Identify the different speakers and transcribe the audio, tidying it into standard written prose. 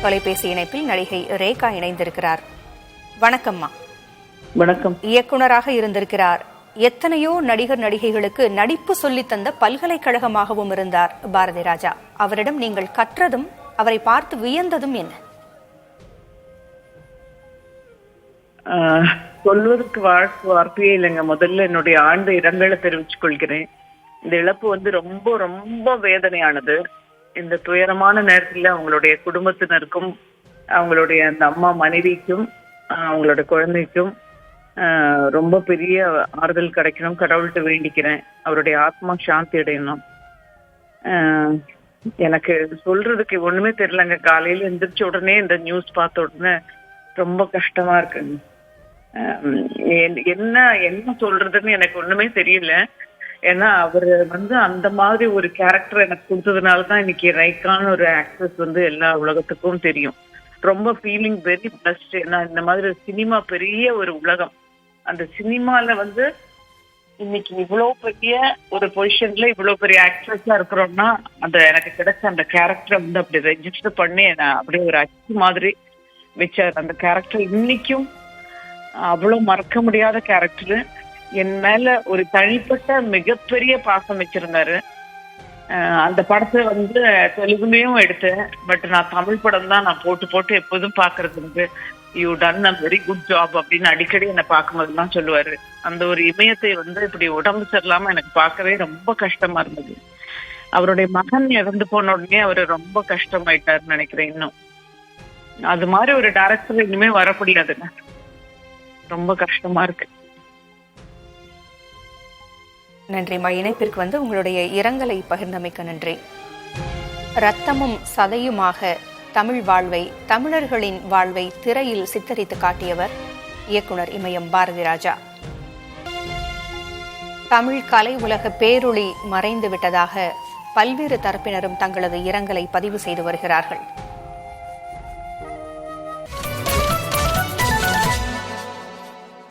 Speaker 1: தொலைபேசி இணைப்பில் நடிகை ரேகா இணைந்திருக்கிறார். வணக்கம்மா.
Speaker 2: வணக்கம்.
Speaker 1: இயக்குனராக இருந்திருக்கிறார். எத்தனையோ நடிகர் நடிகைகளுக்கு நடிப்பு சொல்லித்தந்த பல்கலைக்கழகமாகவும் இருந்தார் பாரதி ராஜா. அவரிடம் நீங்கள் கற்றதும் அவரை பார்த்து வியந்ததும் என்ன?
Speaker 2: சொல்வதற்கு வார்த்தையே இல்லைங்க. முதல்ல என்னுடைய ஆழ்ந்த இரங்கலை தெரிவித்துக் கொள்கிறேன். இந்த இழப்பு ரொம்ப ரொம்ப வேதனையானது. இந்த துயரமான நேரத்துல அவங்களுடைய குடும்பத்தினருக்கும் அவங்களுடைய அந்த அம்மா மனைவிக்கும் அவங்களோட குழந்தைக்கும் ரொம்ப பெரிய ஆறுதல் கிடைக்கணும், கடவுள்கிட்ட வேண்டிக்கிறேன். அவருடைய ஆத்மா சாந்தி அடையணும். எனக்கு சொல்றதுக்கு ஒண்ணுமே தெரியலங்க. காலையில எந்திரிச்ச உடனே இந்த நியூஸ் பார்த்த உடனே ரொம்ப கஷ்டமா இருக்குங்க. என்ன என்ன சொல்றதுன்னு எனக்கு ஒண்ணுமே தெரியல. ஏன்னா அவரு அந்த மாதிரி ஒரு கேரக்டர் எனக்கு கொடுத்ததுனாலதான் இன்னைக்கு ரைக்கான ஒரு ஆக்ட்ரஸ் எல்லா உலகத்துக்கும் தெரியும். ரொம்ப ஃபீலிங் வெரி பிளஸ்ட். ஏன்னா இந்த மாதிரி சினிமா பெரிய ஒரு உலகம். அந்த சினிமால இன்னைக்கு இவ்வளவு பெரிய ஒரு பொசிஷன்ல இவ்வளவு பெரிய ஆக்ட்ரஸா இருக்கிறோம்னா அந்த எனக்கு கிடைச்ச அந்த கேரக்டரை அப்படி ரெஜிஸ்டர் பண்ணி அப்படியே ஒரு அச்சு மாதிரி வச்சார். அந்த கேரக்டர் இன்னைக்கும் அவ்வளவு மறக்க முடியாத கேரக்டர். என் மேல ஒரு தனிப்பட்ட மிகப்பெரிய பாசம் வச்சிருந்தாரு. அந்த படத்தை தெலுங்குலயும் எடுத்தேன். பட் நான் தமிழ் படம் தான் நான் போட்டு எப்போதும் பாக்குறது. You done a very good job அப்படின்னு அடிக்கடி என்னை பார்க்கும்போதுலாம் சொல்லுவாரு. அந்த ஒரு இமயத்தை இப்படி உடம்பு சரியில்லாம எனக்கு பார்க்கவே ரொம்ப கஷ்டமா இருந்தது. அவருடைய மகன் இறந்து போன உடனே அவரு ரொம்ப கஷ்டமாயிட்டாருன்னு நினைக்கிறேன். இன்னும் அது மாதிரி ஒரு டைரக்டர் இனிமே வர முடியாதுங்க. ரொம்ப கஷ்டமா இருக்கு.
Speaker 1: நன்றிம்மா. இணைப்பிற்கு உங்களுடைய இரங்கலை பகிர்ந்தமைக்க நன்றி. ரத்தமும் சதையுமாக தமிழ் வாழ்வை, தமிழர்களின் வாழ்வை திரையில் சித்தரித்து காட்டியவர் இயக்குனர் இமயம் பாரதி ராஜா. தமிழ் கலை உலக பேரொளி மறைந்து விட்டதாக பல்வேறு தரப்பினரும் தங்களது இரங்கலை பதிவு செய்து வருகிறார்கள்.